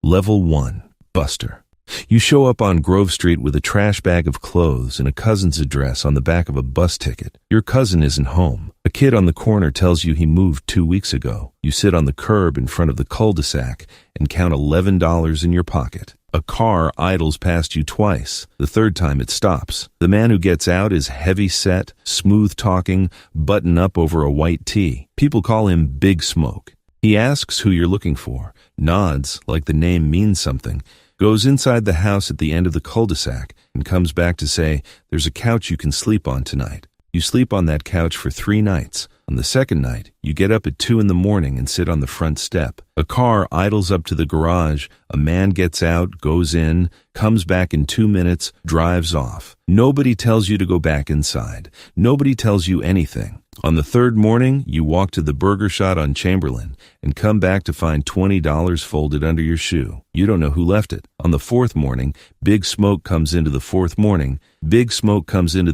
Level 1. Buster. You show up on Grove Street with a trash bag of clothes and a cousin's address on the back of a bus ticket. Your cousin isn't home. A kid on the corner tells you he moved 2 weeks ago. You sit on the curb in front of the cul-de-sac and count $11 in your pocket. A car idles past you twice. The third time it stops. The man who gets out is heavy-set, smooth-talking, button-up over a white tee. People call him Big Smoke. He asks who you're looking for, nods like the name means something, goes inside the house at the end of the cul-de-sac, and comes back to say, "There's a couch you can sleep on tonight." You sleep on that couch for 3 nights. On the second night, you get up at 2 in the morning and sit on the front step. A car idles up to the garage. A man gets out, goes in, comes back in 2 minutes, drives off. Nobody tells you to go back inside. Nobody tells you anything. On the third morning, you walk to the burger shot on Chamberlain and come back to find $20 folded under your shoe. You don't know who left it. On the fourth morning, Big Smoke comes into the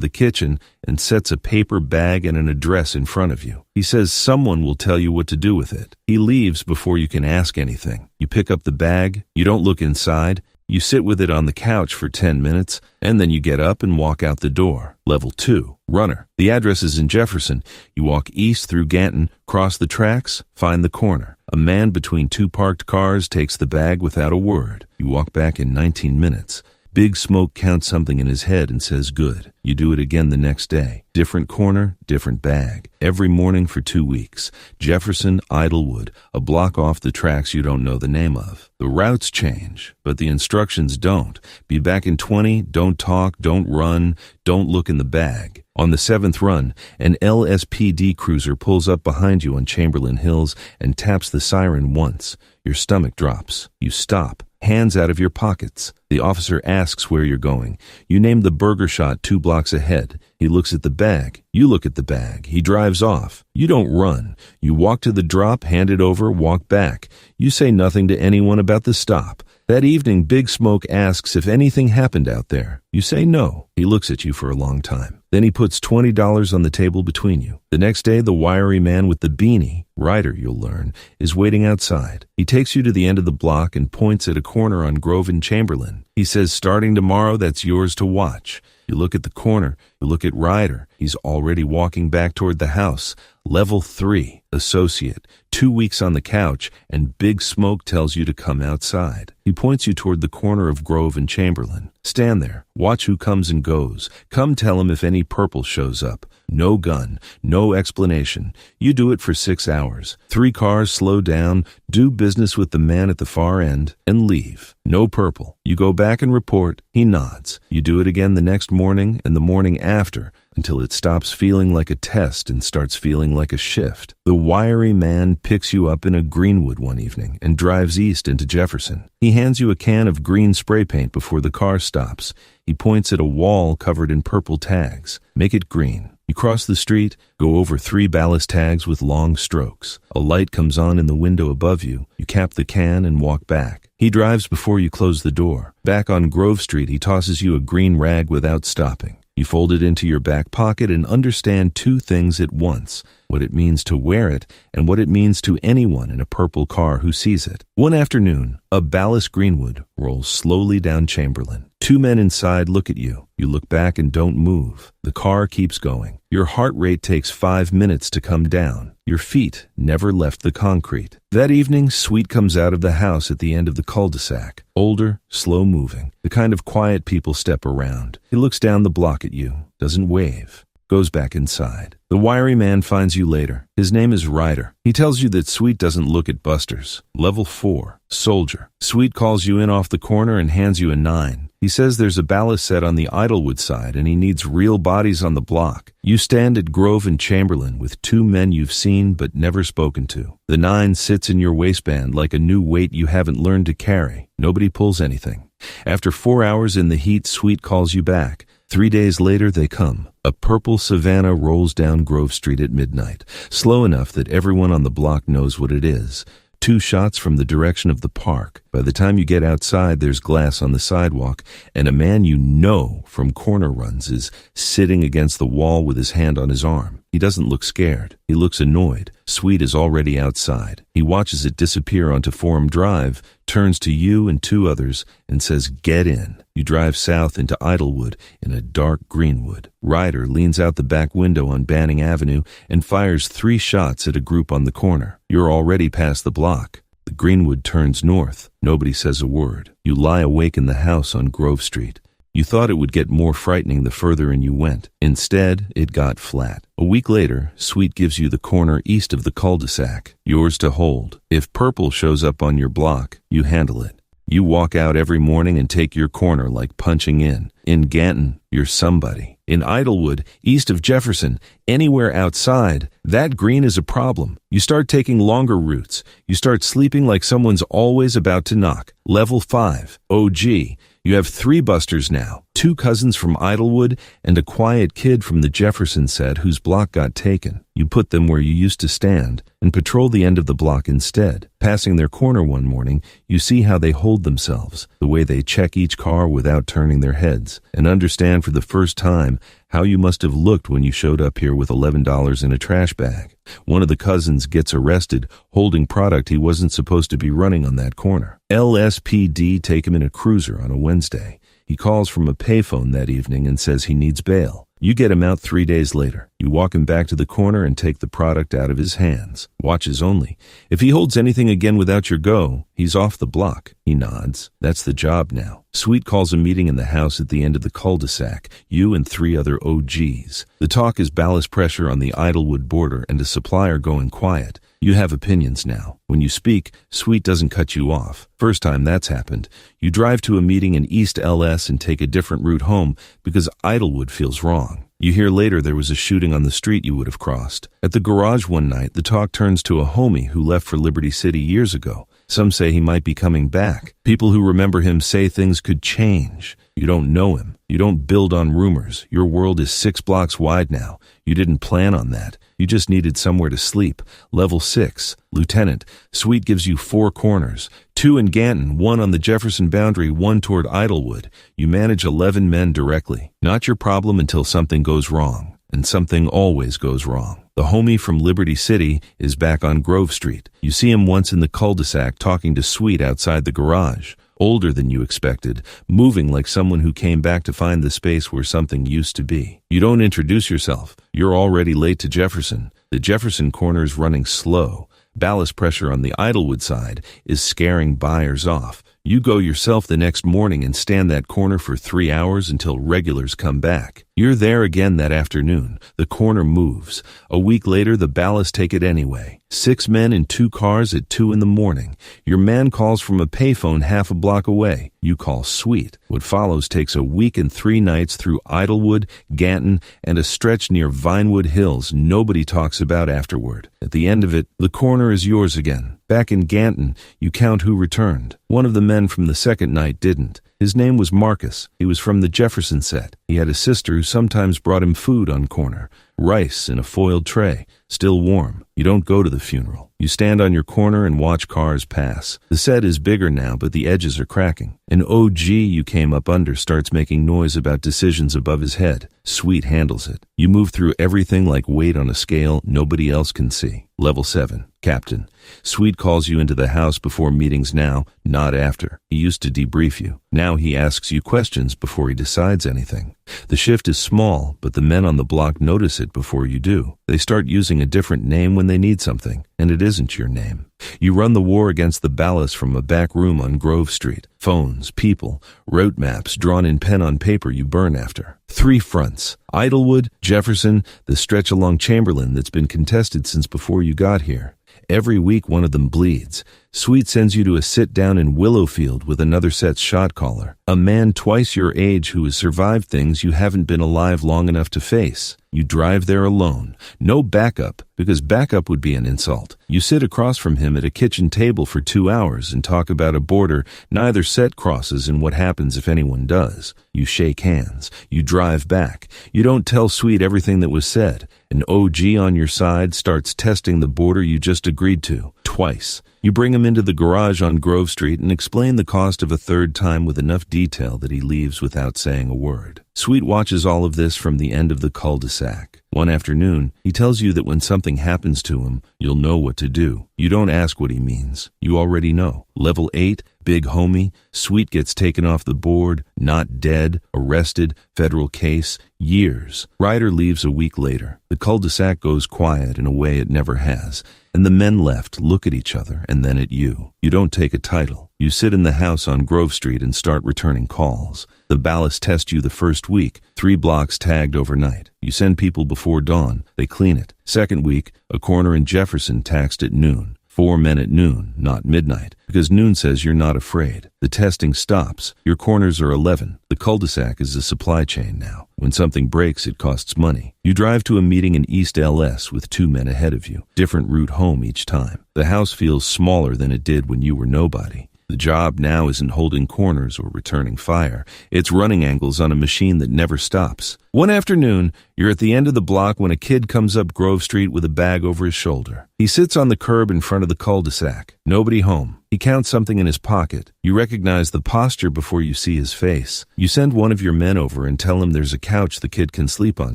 kitchen and sets a paper bag and an address in front of you. He says someone will tell you what to do with it. He leaves before you can ask anything. You pick up the bag. You don't look inside. You sit with it on the couch for 10 minutes, and then you get up and walk out the door. Level 2. Runner. The address is in Jefferson. You walk east through Ganton, cross the tracks, find the corner. A man between 2 parked cars takes the bag without a word. You walk back in 19 minutes. Big Smoke counts something in his head and says good. You do it again the next day. Different corner, different bag. Every morning for 2 weeks. Jefferson, Idlewood, a block off the tracks you don't know the name of. The routes change, but the instructions don't. Be back in 20, don't talk, don't run, don't look in the bag. On the 7th run, an LSPD cruiser pulls up behind you on Chamberlain Hills and taps the siren once. Your stomach drops. You stop. Hands out of your pockets. The officer asks where you're going. You name the burger shot 2 blocks ahead. He looks at the bag. You look at the bag. He drives off. You don't run. You walk to the drop, hand it over, walk back. You say nothing to anyone about the stop. That evening, Big Smoke asks if anything happened out there. You say no. He looks at you for a long time. Then he puts $20 on the table between you. The next day, the wiry man with the beanie, Ryder, you'll learn, is waiting outside. He takes you to the end of the block and points at a corner on Grove and Chamberlain. He says, starting tomorrow, that's yours to watch. You look at the corner. You look at Ryder. He's already walking back toward the house. Level 3, associate, 2 weeks on the couch, and Big Smoke tells you to come outside. He points you toward the corner of Grove and Chamberlain. Stand there. Watch who comes and goes. Come tell him if any purple shows up. No gun. No explanation. You do it for 6 hours. 3 cars slow down, do business with the man at the far end, and leave. No purple. You go back and report. He nods. You do it again the next morning and the morning after, until it stops feeling like a test and starts feeling like a shift. The wiry man picks you up in a Greenwood one evening and drives east into Jefferson. He hands you a can of green spray paint before the car stops. He points at a wall covered in purple tags. Make it green. You cross the street, go over 3 Ballas tags with long strokes. A light comes on in the window above you. You cap the can and walk back. He drives before you close the door. Back on Grove Street, he tosses you a green rag without stopping. You fold it into your back pocket and understand 2 things at once: what it means to wear it and what it means to anyone in a purple car who sees it. One afternoon, a Ballas Greenwood rolls slowly down Chamberlain. 2 men inside look at you. You look back and don't move. The car keeps going. Your heart rate takes 5 minutes to come down. Your feet never left the concrete. That evening, Sweet comes out of the house at the end of the cul-de-sac. Older, slow-moving, the kind of quiet people step around. He looks down the block at you, doesn't wave, goes back inside. The wiry man finds you later. His name is Ryder. He tells you that Sweet doesn't look at busters. Level 4, soldier. Sweet calls you in off the corner and hands you a 9. He says there's a Ballas set on the Idlewood side and he needs real bodies on the block. You stand at Grove and Chamberlain with 2 men you've seen but never spoken to. The 9 sits in your waistband like a new weight you haven't learned to carry. Nobody pulls anything. After 4 hours in the heat, Sweet calls you back. 3 days later, they come. A purple Savannah rolls down Grove Street at midnight, slow enough that everyone on the block knows what it is. 2 shots from the direction of the park, By the time you get outside, there's glass on the sidewalk, and a man you know from corner runs is sitting against the wall with his hand on his arm. He doesn't look scared. He looks annoyed. Sweet is already outside. He watches it disappear onto Forum Drive, turns to you and two others, and says, "Get in." You drive south into Idlewood in a dark greenwood. Ryder leans out the back window on Banning Avenue and fires 3 shots at a group on the corner. You're already past the block. The greenwood turns north. Nobody says a word. You lie awake in the house on Grove Street. You thought it would get more frightening the further in you went. Instead, it got flat. A week later, Sweet gives you the corner east of the cul-de-sac, yours to hold. If purple shows up on your block, you handle it. You walk out every morning and take your corner like punching in. In Ganton, you're somebody. In Idlewood, east of Jefferson, anywhere outside, that green is a problem. You start taking longer routes. You start sleeping like someone's always about to knock. Level 5, OG. You have 3 busters now, 2 cousins from Idlewood and a quiet kid from the Jefferson set whose block got taken. You put them where you used to stand and patrol the end of the block instead. Passing their corner one morning, you see how they hold themselves, the way they check each car without turning their heads, and understand for the first time how you must have looked when you showed up here with $11 in a trash bag. One of the cousins gets arrested holding product he wasn't supposed to be running on that corner. LSPD take him in a cruiser on a Wednesday. He calls from a payphone that evening and says he needs bail. You get him out 3 days later. You walk him back to the corner and take the product out of his hands. Watches only. If he holds anything again without your go, he's off the block. He nods. That's the job now. Sweet calls a meeting in the house at the end of the cul-de-sac, you and 3 other OGs. The talk is Ballas pressure on the Idlewood border and a supplier going quiet. You have opinions now. When you speak, Sweet doesn't cut you off. First time that's happened. You drive to a meeting in East LS and take a different route home because Idlewood feels wrong. You hear later there was a shooting on the street you would have crossed. At the garage one night, the talk turns to a homie who left for Liberty City years ago. Some say he might be coming back. People who remember him say things could change. You don't know him. You don't build on rumors. Your world is 6 blocks wide now. You didn't plan on that. You just needed somewhere to sleep. Level 6. Lieutenant. Sweet gives you 4 corners. 2 in Ganton, 1 on the Jefferson boundary, 1 toward Idlewood. You manage 11 men directly. Not your problem until something goes wrong. And something always goes wrong. The homie from Liberty City is back on Grove Street. You see him once in the cul-de-sac talking to Sweet outside the garage. Older than you expected, moving like someone who came back to find the space where something used to be. You don't introduce yourself. You're already late to Jefferson. The Jefferson corner's running slow. Ballast pressure on the Idlewood side is scaring buyers off. You go yourself the next morning and stand that corner for 3 hours until regulars come back. You're there again that afternoon. The corner moves. A week later, the Ballas take it anyway. 6 men in 2 cars at 2 in the morning. Your man calls from a payphone half a block away. You call Sweet. What follows takes a week and 3 nights through Idlewood, Ganton, and a stretch near Vinewood Hills nobody talks about afterward. At the end of it, the corner is yours again. Back in Ganton, you count who returned. One of the men from the second night didn't. His name was Marcus. He was from the Jefferson set. He had a sister who sometimes brought him food on corner. Rice in a foiled tray, still warm. You don't go to the funeral. You stand on your corner and watch cars pass. The set is bigger now, but the edges are cracking. An OG you came up under starts making noise about decisions above his head. Sweet handles it. You move through everything like weight on a scale nobody else can see. Level 7. Captain. Sweet calls you into the house before meetings now, not after. He used to debrief you. Now he asks you questions before he decides anything. The shift is small, but the men on the block notice it before you do. They start using a different name when they need something, and it isn't your name. You run the war against the Ballas from a back room on Grove Street. Phones, people, route maps drawn in pen on paper you burn after. 3 fronts. Idlewood, Jefferson, the stretch along Chamberlain that's been contested since before you got here. Every week one of them bleeds. Sweet sends you to a sit-down in Willowfield with another set's shot caller, a man twice your age who has survived things you haven't been alive long enough to face. You drive there alone. No backup, because backup would be an insult. You sit across from him at a kitchen table for 2 hours and talk about a border neither set crosses and what happens if anyone does. You shake hands. You drive back. You don't tell Sweet everything that was said. An OG on your side starts testing the border you just agreed to. Twice. You bring him into the garage on Grove Street and explain the cost of a third time with enough detail that he leaves without saying a word. Sweet watches all of this from the end of the cul-de-sac. One afternoon, he tells you that when something happens to him, you'll know what to do. You don't ask what he means. You already know. Level 8, big homie, Sweet gets taken off the board, not dead, arrested, federal case, years. Ryder leaves a week later. The cul-de-sac goes quiet in a way it never has, and the men left look at each other and then at you. You don't take a title. You sit in the house on Grove Street and start returning calls. The Ballas test you the first week, 3 blocks tagged overnight. You send people before dawn. They clean it. Second week, a corner in Jefferson taxed at noon. 4 men at noon, not midnight, because noon says you're not afraid. The testing stops. Your corners are 11. The cul-de-sac is a supply chain now. When something breaks, it costs money. You drive to a meeting in East LS with 2 men ahead of you. Different route home each time. The house feels smaller than it did when you were nobody. The job now isn't holding corners or returning fire. It's running angles on a machine that never stops. One afternoon, you're at the end of the block when a kid comes up Grove Street with a bag over his shoulder. He sits on the curb in front of the cul-de-sac. Nobody home. He counts something in his pocket. You recognize the posture before you see his face. You send one of your men over and tell him there's a couch the kid can sleep on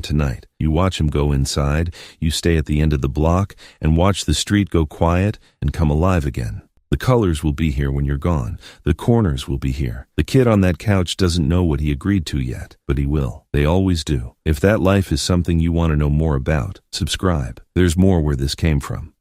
tonight. You watch him go inside. You stay at the end of the block and watch the street go quiet and come alive again. The colors will be here when you're gone. The corners will be here. The kid on that couch doesn't know what he agreed to yet, but he will. They always do. If that life is something you want to know more about, subscribe. There's more where this came from.